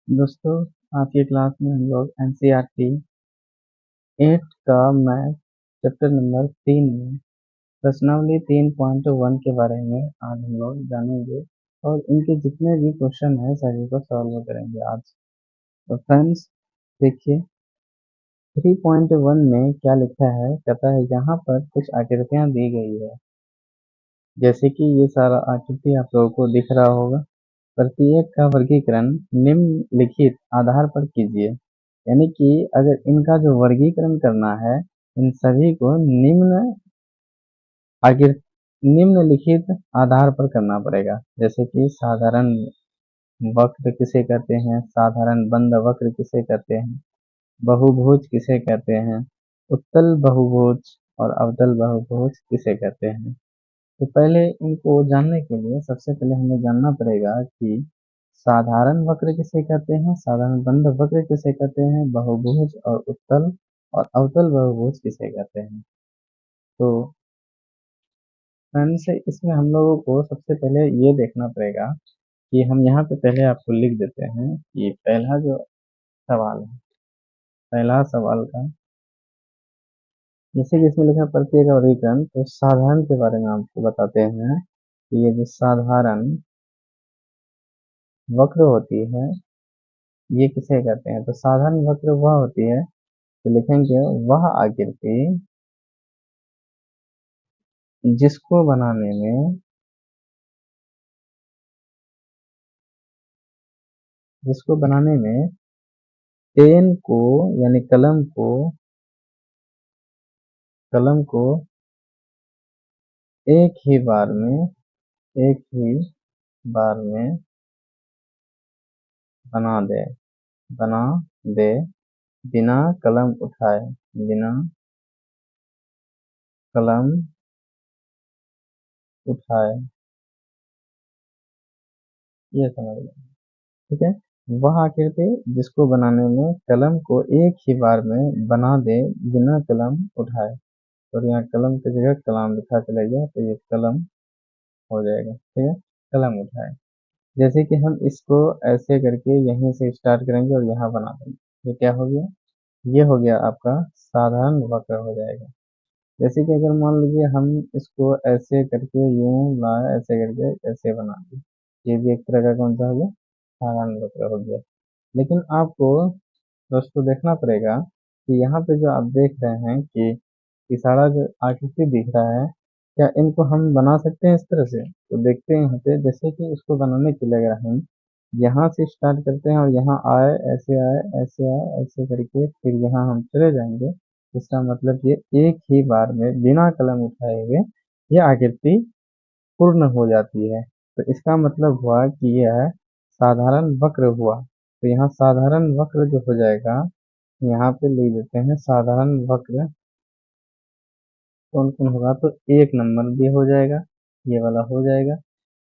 दोस्तों, आज की क्लास में हम लोग एनसीईआरटी 8 का मैथ चैप्टर नंबर 3 में प्रश्नावली 3.1 के बारे में आज हम लोग जानेंगे और इनके जितने भी क्वेश्चन हैं सभी को सॉल्व करेंगे आज। तो फ्रेंड्स, देखिए 3.1 में क्या लिखा है। कहता है यहाँ पर कुछ आकृतियाँ दी गई है, जैसे कि ये सारा आकृति आप लोगों को दिख रहा होगा। प्रत्येक का वर्गीकरण निम्नलिखित आधार पर कीजिए। यानी कि अगर इनका जो वर्गीकरण करना है, इन सभी को आगे निम्नलिखित आधार पर करना पड़ेगा। जैसे कि साधारण वक्र किसे कहते हैं, साधारण बंद वक्र किसे कहते हैं, बहुभुज किसे कहते हैं, उत्तल बहुभुज और अवतल बहुभुज किसे कहते हैं। तो पहले इनको जानने के लिए सबसे पहले हमें जानना पड़ेगा कि साधारण वक्र किसे कहते हैं, साधारण बंद वक्र किसे कहते हैं, बहुभुज और उत्तल और अवतल बहुभुज किसे कहते हैं। तो फ्रेंड्स, इसमें हम लोगों को सबसे पहले ये देखना पड़ेगा कि हम यहाँ पे पहले आपको लिख देते हैं कि पहला जो सवाल है, पहला सवाल का जैसे कि इसमें लिखा है प्रत्येक का वर्गीकरण। तो साधारण के बारे में आपको बताते हैं कि ये जो साधारण वक्र होती है ये किसे कहते हैं। तो साधारण वक्र वह होती है, तो लिखेंगे वह आकृति जिसको बनाने में पेन को यानी कलम को एक ही बार में बना दे बना दे बिना कलम उठाए बिना कलम उठाए ये समझ लो। ठीक है, वह आकृति जिसको बनाने में कलम को एक ही बार में बना दे बिना कलम उठाए। और यहाँ कलम की जगह कलाम लिखा चलेगा, तो ये कलम हो जाएगा। ठीक है, कलम उठाए। जैसे कि हम इसको ऐसे करके यहीं से स्टार्ट करेंगे और यहाँ बना देंगे। ये क्या हो गया, ये हो गया आपका साधारण वक्र हो जाएगा। जैसे कि अगर मान लीजिए हम इसको ऐसे करके यूं लाए, ऐसे करके ऐसे बना दिए, ये भी एक तरह का कौन सा हो गया, साधारण वक्र हो गया। लेकिन आपको दोस्तों देखना पड़ेगा कि यहाँ पे जो आप देख रहे हैं कि सारा जो आकृति दिख रहा है, क्या इनको हम बना सकते हैं इस तरह से। तो देखते हैं यहाँ पे, जैसे कि इसको बनाने के लिए अगर हम यहाँ से स्टार्ट करते हैं और यहाँ आए ऐसे करके फिर यहाँ हम चले जाएंगे, इसका मतलब ये एक ही बार में बिना कलम उठाए हुए ये आकृति पूर्ण हो जाती है। तो इसका मतलब हुआ कि यह साधारण वक्र हुआ। तो यहाँ साधारण वक्र जो हो जाएगा, यहाँ पे लिख देते हैं साधारण वक्र कौन कौन होगा। तो एक नंबर भी हो जाएगा, ये वाला हो जाएगा।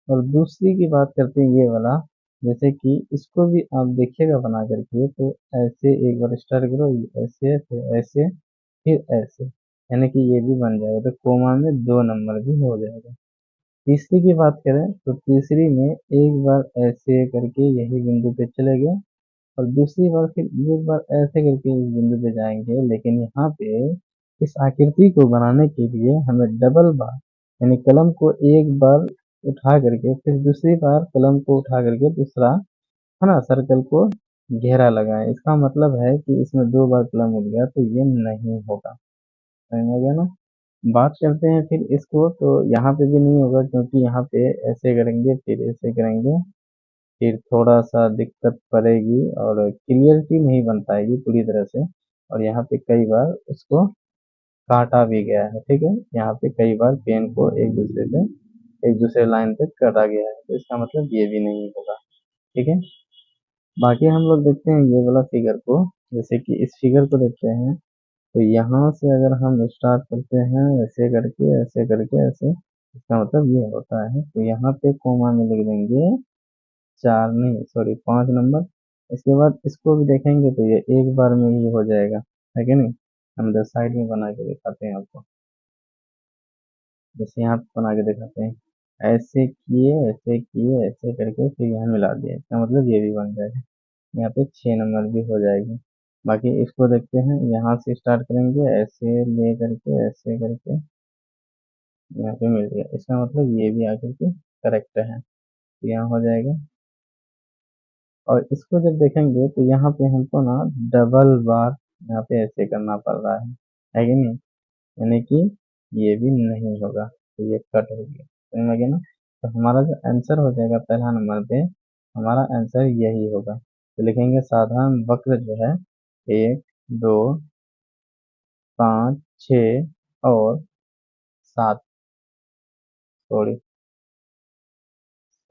और दूसरी की बात करते हैं ये वाला, जैसे कि इसको भी आप देखिएगा बना करके, तो ऐसे एक बार स्टार्ट करो, ऐसे फिर ऐसे फिर ऐसे, यानी कि ये भी बन जाएगा। तो कोमा में दो नंबर भी हो जाएगा। तीसरी की बात करें तो तीसरी में एक बार ऐसे करके यही बिंदु पे चले गए और दूसरी बार फिर एक बार ऐसे करके इस बिंदु पे जाएंगे। लेकिन यहाँ पे इस आकृति को बनाने के लिए हमें डबल बार यानी कलम को एक बार उठा करके फिर दूसरी बार कलम को उठा करके दूसरा है ना सर्कल को घेरा लगाएं। इसका मतलब है कि इसमें दो बार कलम उठ गया, तो ये नहीं होगा। समझ में आ गया ना। बात करते हैं फिर इसको, तो यहाँ पे भी नहीं होगा क्योंकि यहाँ पे ऐसे करेंगे फिर ऐसे करेंगे, फिर थोड़ा सा दिक्कत पड़ेगी और क्लियरिटी नहीं बन पाएगी पूरी तरह से। और यहाँ पे कई बार उसको काटा भी गया है। ठीक है, यहाँ पे कई बार पेन को एक दूसरे लाइन पे काटा गया है, तो इसका मतलब ये भी नहीं होगा। ठीक है, बाकी हम लोग देखते हैं ये वाला फिगर को। जैसे कि इस फिगर को देखते हैं, तो यहाँ से अगर हम स्टार्ट करते हैं ऐसे करके ऐसे, इसका मतलब ये होता है। तो यहाँ पे कोमा में लिख देंगे चार नहीं सॉरी 5 नंबर। इसके बाद इसको भी देखेंगे तो ये एक बार में ही हो जाएगा, है कि नहीं। हम इधर साइड में बना के दिखाते हैं आपको, जैसे यहाँ पे बना के दिखाते हैं, ऐसे किए ऐसे करके फिर यहाँ मिला दिया, इसका मतलब ये भी बन जाएगा। यहाँ पे 6 नंबर भी हो जाएगी। बाकी इसको देखते हैं, यहाँ से स्टार्ट करेंगे, ऐसे ले करके ऐसे करके यहाँ पे मिल गया। इसका मतलब ये भी आकर के करेक्ट है, तो यहाँ हो जाएगा। और इसको जब देखेंगे तो यहाँ पे हमको ना डबल बार यहाँ पे ऐसे करना पड़ रहा है कि नहीं, यानी कि ये भी नहीं होगा, तो ये कट हो गया, समझ में गया ना। तो हमारा जो आंसर हो जाएगा पहला नंबर पे, हमारा आंसर यही होगा। तो लिखेंगे साधारण वक्र जो है 1, 2, 5, 6 और 7, सॉरी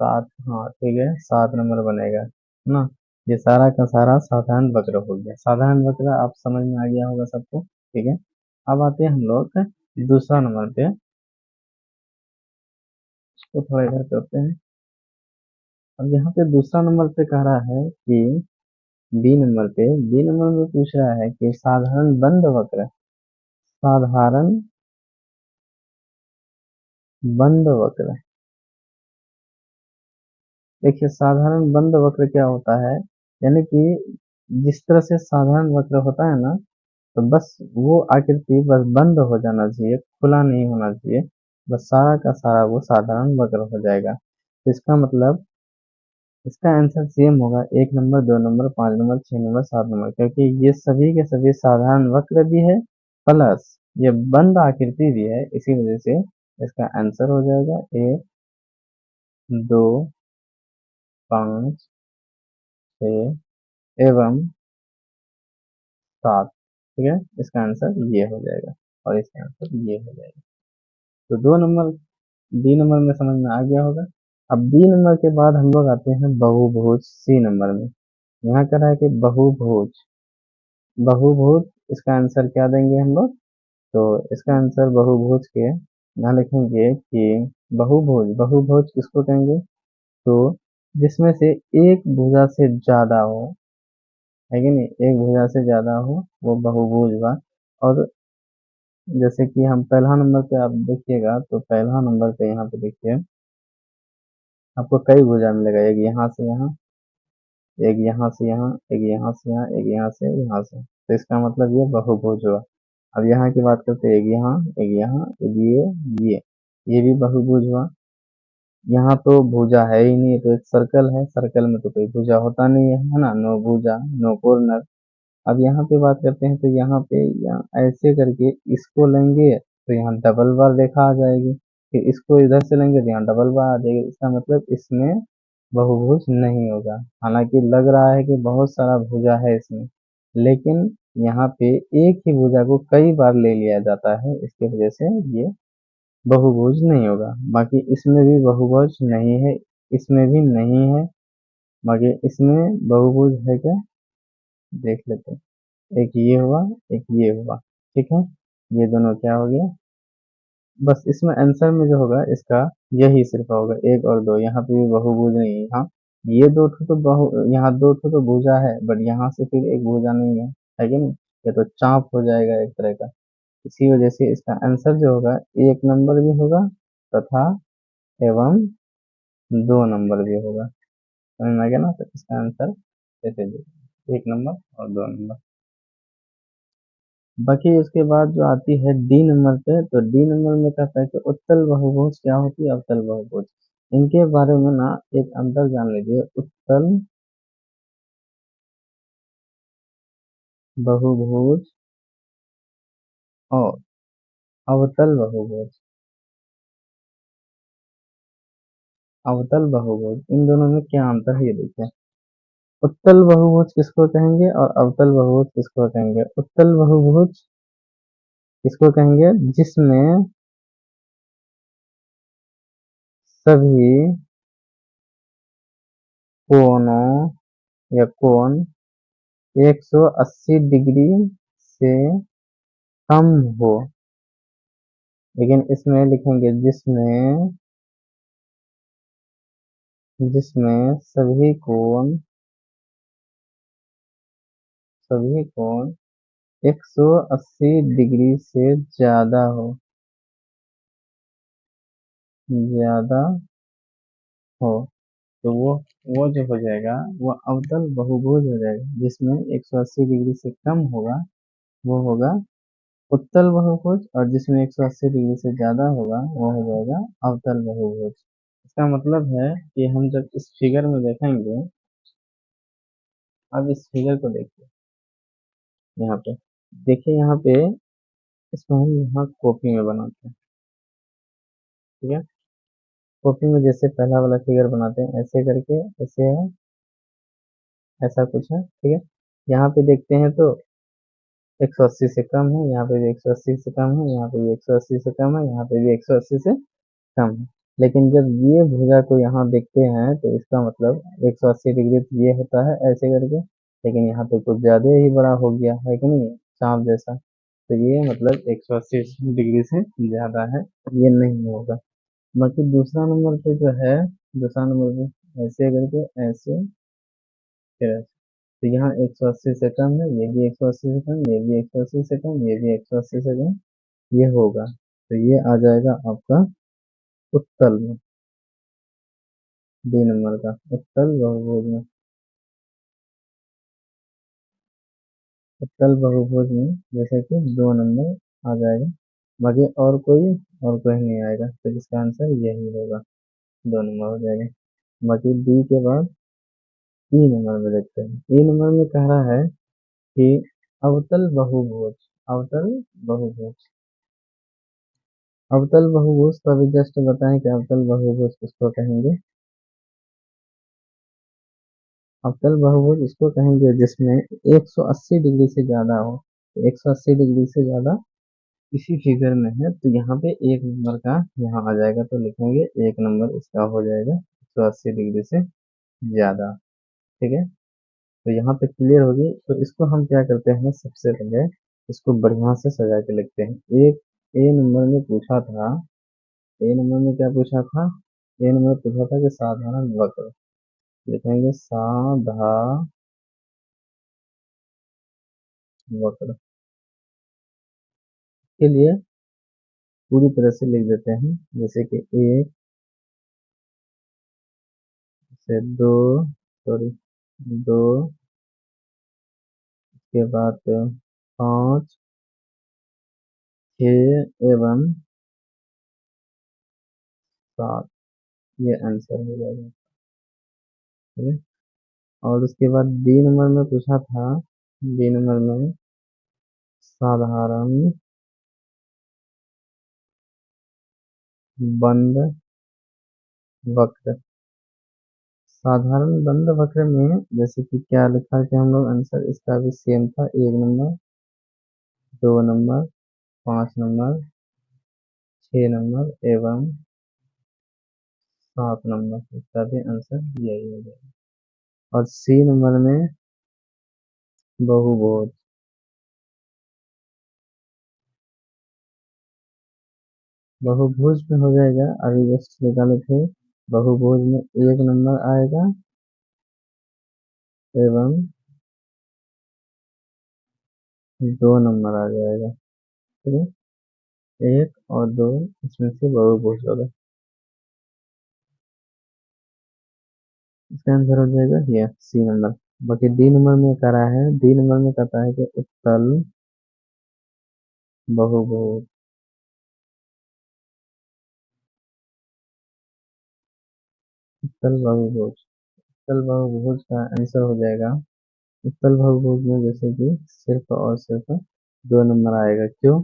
7, हाँ ठीक है 7 नंबर बनेगा ना। ये सारा का सारा साधारण वक्र हो गया। साधारण वक्र आप समझ में आ गया होगा सबको, ठीक है। अब आते हैं हम लोग दूसरा नंबर पे, इसको थोड़ा इधर करते हैं। अब यहाँ पे दूसरा नंबर पे कह रहा है कि बी नंबर में पूछ रहा है कि साधारण बंद वक्र, साधारण बंद वक्र। देखिए साधारण बंद वक्र क्या होता है, यानी कि जिस तरह से साधारण वक्र होता है ना, तो बस वो आकृति बस बंद हो जाना चाहिए, खुला नहीं होना चाहिए, बस सारा का सारा वो साधारण वक्र हो जाएगा। तो इसका मतलब इसका आंसर सेम होगा, 1 number, 2 number, 5 number, 6 number, 7 number, क्योंकि ये सभी के सभी साधारण वक्र भी है, प्लस ये बंद आकृति भी है, इसी वजह से इसका आंसर हो जाएगा 1, 2, 5, 6 एवं 7। ठीक है, इसका आंसर ये हो जाएगा और इसका आंसर ये हो जाएगा। तो 2 नंबर बी नंबर में समझ में आ गया होगा। अब बी नंबर के बाद हम लोग आते हैं बहुभुज सी नंबर में। यहाँ कह रहा है कि बहुभुज, बहुभुज इसका आंसर क्या देंगे हम लोग, तो इसका आंसर बहुभुज के यहाँ लिखेंगे कि बहुभुज, बहुभुज किसको कहेंगे, तो जिसमें से एक भुजा से ज्यादा हो, है कि नहीं, एक भुजा से ज्यादा हो वो बहुभुज हुआ। और जैसे कि हम पहला नंबर पे आप देखिएगा, तो पहला नंबर पे यहाँ पे देखिए आपको कई भुजा मिलेगा, एक यहाँ से यहाँ, एक यहाँ से यहाँ, एक यहाँ से यहाँ, एक यहाँ से यहाँ से, तो इसका मतलब ये बहुभुज हुआ। अब यहाँ की बात करते हैं, एक यहाँ, एक यहाँ, एक ये भी बहुभुज हुआ। यहाँ तो भुजा है ही नहीं, तो एक सर्कल है, सर्कल में तो कोई भुजा होता नहीं है ना, नो भुजा, नो कॉर्नर। अब यहाँ पे बात करते हैं, तो यहाँ पे यहाँ ऐसे करके इसको लेंगे तो यहाँ डबल बार देखा आ जाएगी, फिर इसको इधर से लेंगे तो यहाँ डबल बार आ जाएगी, इसका मतलब इसमें बहुभुज नहीं होगा। हालांकि लग रहा है कि बहुत सारा भुजा है इसमें, लेकिन यहाँ पे एक ही भुजा को कई बार ले लिया जाता है, इसकी वजह से ये बहुभुज नहीं होगा। बाकी इसमें भी बहुभुज नहीं है, इसमें भी नहीं है, बाकी इसमें बहुभुज है क्या, देख लेते हैं। एक ये हुआ, एक ये हुआ, ठीक है, ये दोनों क्या हो गया। बस इसमें आंसर में जो होगा इसका यही सिर्फ होगा, एक और दो, यहाँ पे भी बहुभुज नहीं है। हाँ ये दो ठो तो यहाँ दो ठो तो भुजा है, बट यहाँ से फिर एक भुजा नहीं है कि नहीं, ये तो चाप हो जाएगा एक तरह का। इसी वजह से इसका आंसर जो होगा 1 नंबर भी होगा तथा एवं 2 नंबर भी होगा, समझ में आ गया ना। तो इसका आंसर ऐसे दे 1 नंबर और 2 नंबर। बाकी उसके बाद जो आती है डी नंबर पे, तो डी नंबर में कहता है कि उत्तल बहुभुज क्या होती है, अवतल बहुभुज। इनके बारे में ना एक अंतर जान लीजिए, उत्तल बहुभुज और अवतल बहुभुज। अवतल बहुभुज इन दोनों में क्या अंतर है ये देखिए। उत्तल बहुभुज किसको कहेंगे और अवतल बहुभुज किसको कहेंगे। उत्तल बहुभुज किसको कहेंगे, जिसमें सभी कोणों या कोण 180 डिग्री से कम हो। लेकिन इसमें लिखेंगे जिसमें, जिसमें सभी कोण 180 डिग्री से ज्यादा हो, ज्यादा हो। तो वो जो हो जाएगा वो अवतल बहुभुज हो जाएगा, जिसमें 180 डिग्री से कम होगा वो होगा उत्तल बहुभुज, और जिसमें 180 डिग्री से ज्यादा होगा वो हो जाएगा अवतल बहुभुज। इसका मतलब है कि हम जब इस फिगर में देखेंगे, अब इस फिगर को देखिए यहाँ पे, देखिए यहाँ पे, इसको हम यहाँ कॉपी में बनाते हैं। ठीक है, कॉपी में जैसे पहला वाला फिगर बनाते हैं ऐसे करके, ऐसे है, ऐसा कुछ है। ठीक है, यहाँ पे देखते हैं तो 180 से कम है, यहाँ पे भी 180 से कम है, यहाँ पे भी 180 से कम है, यहाँ पे भी 180 से कम है। लेकिन जब ये भुजा को यहाँ देखते हैं तो इसका मतलब 180 डिग्री तो ये होता है ऐसे करके, लेकिन यहाँ तो कुछ ज्यादा ही बड़ा हो गया है कि नहीं, सांप जैसा। तो ये मतलब 180 डिग्री से ज्यादा है, ये नहीं होगा। बाकी दूसरा नंबर पे जो है, दूसरा नंबर पे ऐसे करके, ऐसे, फिर ऐसे। तो यहाँ 180 से कम है, ये भी 180 से कम, ये भी 180 से कम, ये भी 180 से कम, ये होगा। तो ये आ जाएगा आपका उत्तल में, बी नंबर का उत्तल बहुभुज में। उत्तल बहुभुज में जैसे कि 2 नंबर आ जाएगा। बाकी और कोई नहीं आएगा, तो इसका आंसर यही होगा, 2 नंबर हो जाएगा। बाकी बी के बाद ई नंबर में देखते हैं। ई नंबर में कह रहा है कि अवतल बहुभुज, अवतल बहुभुज, अवतल बहुभुज। तो अभी जस्ट बताएं कि अवतल बहुभुज किसको कहेंगे। अवतल बहुभुज इसको कहेंगे जिसमें 180 डिग्री से ज्यादा हो। 180 डिग्री से ज्यादा इसी फिगर में है, तो यहाँ पे 1 नंबर का यहाँ आ जाएगा, तो लिखेंगे 1 नंबर इसका हो जाएगा 180 डिग्री से ज्यादा। ठीक है, तो यहाँ पे क्लियर होगी। तो इसको हम क्या करते हैं, सबसे पहले इसको बढ़िया से सजा के लिखते हैं। एक ए नंबर में पूछा था, ए नंबर में क्या पूछा था, ए नंबर में पूछा था कि साधारण वक्र, लिखेंगे साधा वक्र के लिए पूरी तरह से लिख देते हैं, जैसे कि 1 से 2, सॉरी 2 के बाद 5, 6 एवं 7, ये आंसर हो जाएगा। ठीक है, और उसके बाद बी नंबर में पूछा था, बी नंबर में साधारण बंद वक्र, साधारण बंद वक्र में जैसे कि क्या लिखा कि हम लोग आंसर इसका भी सेम था, 1 नंबर, 2 नंबर, 5 नंबर, 6 नंबर एवं 7 नंबर, इसका भी आंसर यही हो जाएगा। और सी नंबर में बहुभुज, बहुभुज में हो जाएगा, अभी जस्ट निकाले थे, बहुभुज में 1 नंबर आएगा एवं 2 नंबर आ जाएगा। ठीक है, 1 और 2 इसमें से बहुभुज होगा, इसका आंसर हो जाएगा ये सी नंबर। बाकी डी नंबर में कह रहा है, डी नंबर में कहता है कि उत्तल बहुभुज, उत्तल बहुभुज, उत्तल बहुभुज का आंसर हो जाएगा, उत्तल बहुभुज में जैसे कि सिर्फ और सिर्फ 2 नंबर आएगा। क्यों?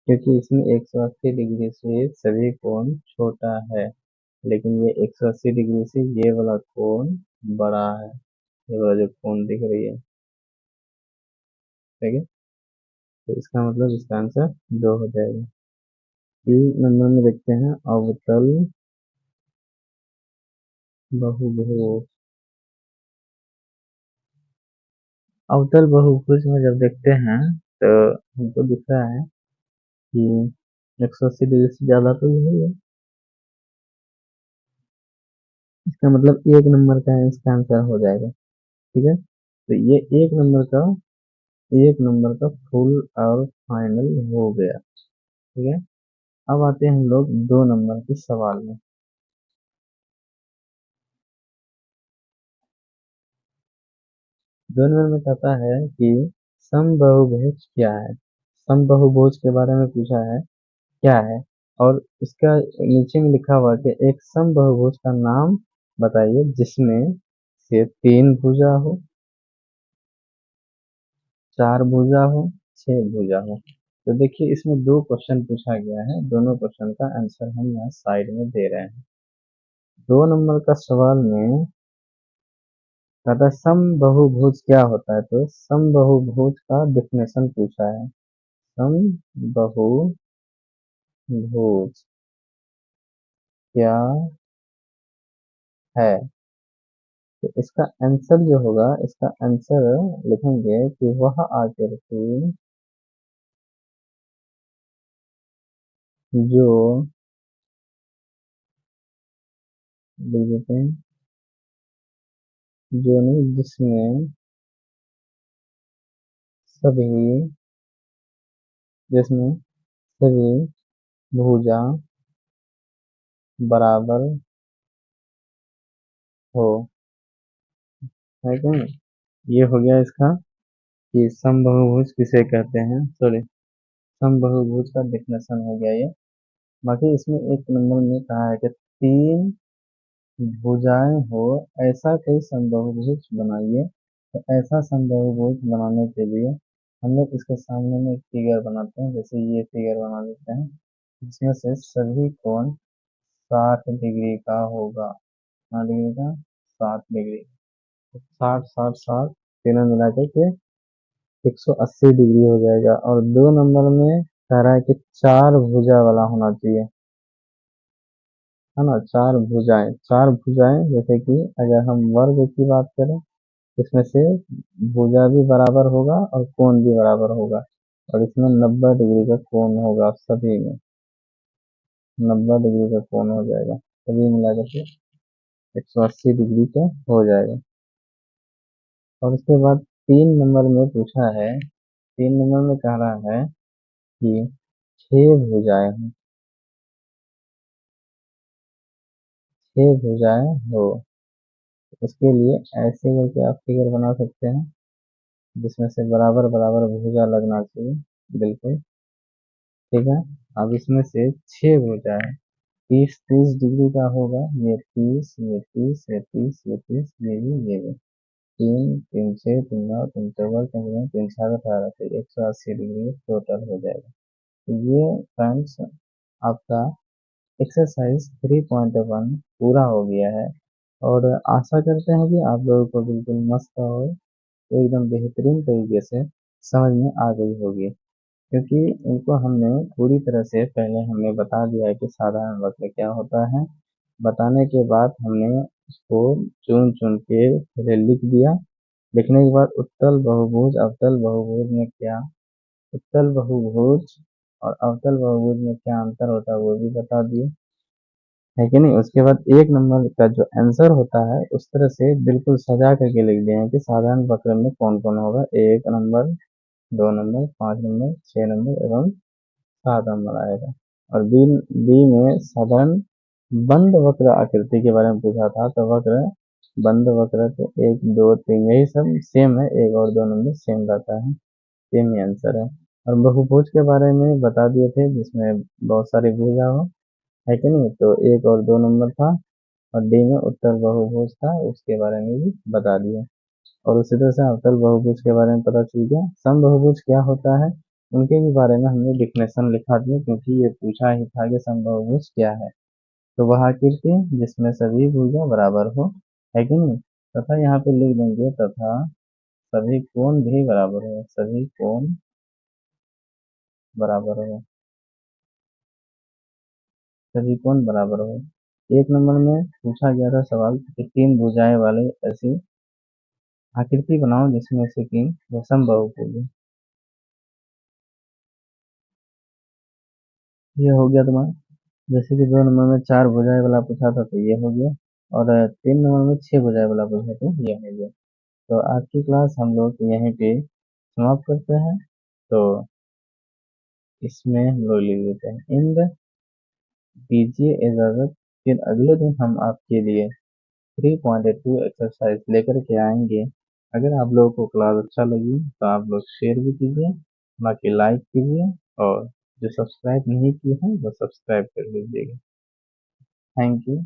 क्योंकि इसमें 180 डिग्री से सभी कोण छोटा है, लेकिन ये 180 डिग्री से ये वाला कोण बड़ा है, ये वाला जो कोण दिख रही है। ठीक है, तो इसका मतलब इसका आंसर 2 हो जाएगा। ई नंबर में देखते हैं अवतल बहुभुज, अवतल बहुभुज में जब देखते हैं तो हमको दिख रहा है कि 180 डिग्री से ज्यादा तो यही है, इसका मतलब 1 नंबर का इसका आंसर हो जाएगा। ठीक है, तो ये 1 नंबर का फुल और फाइनल हो गया। ठीक है, अब आते हैं हम लोग 2 नंबर के सवाल में। दो नंबर में कहता है कि समबाहुभुज क्या है। समबाहुभुज के बारे में पूछा है क्या है, और इसका नीचे में लिखा हुआ कि एक समबाहुभुज का नाम बताइए जिसमें से 3 भुजा हो, 4 भुजा हो, 6 भुजा हो। तो देखिए इसमें 2 क्वेश्चन पूछा गया है, दोनों क्वेश्चन का आंसर हम यहाँ साइड में दे रहे हैं। 2 नंबर का सवाल में कहता है समबाहुभुज क्या होता है, तो समबाहुभुज का डेफिनेशन पूछा है। समबाहुभुज क्या है, तो इसका आंसर जो होगा, इसका आंसर लिखेंगे कि वह आकृति जो लिख देते हैं, जो नहीं जिसमें सभी जिसमें सभी भुजा बराबर हो, है क्या। ये हो गया इसका कि समबाहुभुज किसे कहते हैं, सॉरी, समबाहुभुज का डेफिनेशन हो गया ये। बाकी इसमें एक नंबर में कहा है कि 3 भुजाएं हो ऐसा कोई समबाहुभुज बनाइए। तो ऐसा समबाहुभुज बनाने के लिए हम लोग इसके सामने में एक फिगर बनाते हैं, जैसे ये फिगर बना देते हैं, जिसमें से सभी कोण 60 डिग्री का होगा। कितना डिग्री का, 60 डिग्री। 60 60 60 तीनों मिला के 180 डिग्री हो जाएगा। और 2 नंबर में कह रहा है कि 4 भुजा वाला होना चाहिए, है ना। 4 भुजाएं जैसे कि अगर हम वर्ग की बात करें, इसमें से भुजा भी बराबर होगा और कोण भी बराबर होगा, और इसमें 90 डिग्री का कोण होगा, सभी में 90 डिग्री का कोण हो जाएगा, सभी मिलाकर के 180 डिग्री का हो जाएगा। और उसके बाद 3 नंबर में पूछा है, 3 नंबर में कह रहा है कि 6 भुजाएं हैं, 6 भुजाएं हो। उसके लिए ऐसे करके आप फिगर बना सकते हैं, जिसमें से बराबर बराबर भुजा लगना चाहिए, बिल्कुल ठीक है। अब इसमें से 6 भुजा है, 30 30 डिग्री का होगा, ये 30, ये 30, ये 30, ये 30, ये भी 3 3 6 3 9 3 14 3 6 18, तो 180 डिग्री टोटल हो जाएगा। तो ये फ्रेंड्स आपका एक्सरसाइज 3.1 पूरा हो गया है, और आशा करते हैं कि आप लोगों को बिल्कुल मस्त और एकदम बेहतरीन तरीके से समझ में आ गई होगी, क्योंकि इनको हमने पूरी तरह से पहले हमने बता दिया है कि साधारण वक्र क्या होता है। बताने के बाद हमने उसको चुन चुन के पहले लिख दिया। लिखने के बाद उत्तल बहुभुज अवतल बहुभुज में क्या, उत्तल बहुभुज और अवतल बहुभुज में क्या अंतर होता है वो भी बता दिए, है कि नहीं। उसके बाद 1 नंबर का जो आंसर होता है उस तरह से बिल्कुल सजा करके लिख दिए हैं कि साधारण वक्र में कौन कौन होगा, 1 नंबर, 2 नंबर, 5 नंबर, 6 नंबर एवं 7 नंबर आएगा। और बी में साधारण बंद वक्र आकृति के बारे में पूछा था, तो वक्र बंद वक्र तो 1 2 3 यही सब सेम है, 1 और 2 नंबर सेम रहता है, सेम ही आंसर है। और बहुभुज के बारे में बता दिए थे, जिसमें बहुत सारी भुजा हो, है कि नहीं, तो 1 और 2 नंबर था। और डी में उत्तर बहुभुज था, उसके बारे में भी बता दिया। और उसी तरह से अवतल बहुभुज के बारे में पता चल गया। समबाहुभुज क्या होता है उनके भी बारे में हमने डिफिनेशन लिखा दिया, क्योंकि ये पूछा ही था कि समबाहुभुज क्या है। तो वह आकृति जिसमें सभी भुजा बराबर हो, है कि नहीं, तथा यहाँ पे लिख देंगे तथा सभी कोण भी बराबर हो, सभी कोण बराबर हो, सभी कोण बराबर हो। 1 नंबर में पूछा गया था सवाल कि 3 भुजाएं वाले ऐसी आकृति बनाओ जिसमें से कि वह समबाहुभुज हो। ये हो गया तुम्हारा। जैसे कि 2 नंबर में 4 भुजाएं वाला पूछा था तो ये हो गया, और 3 नंबर में 6 भुजाएं वाला पूछा तो ये हो गया। तो आज की क्लास हम लोग यहीं पे समाप्त करते हैं। तो इसमें हम लोग लिख देते हैं इंद, दीजिए इजाजत। फिर अगले दिन हम आपके लिए 3.2 एक्सरसाइज लेकर के आएंगे। अगर आप लोगों को क्लास अच्छा लगी तो आप लोग शेयर भी कीजिए, बाकी लाइक कीजिए, और जो सब्सक्राइब नहीं किए हैं वो सब्सक्राइब कर लीजिएगा। Thank you.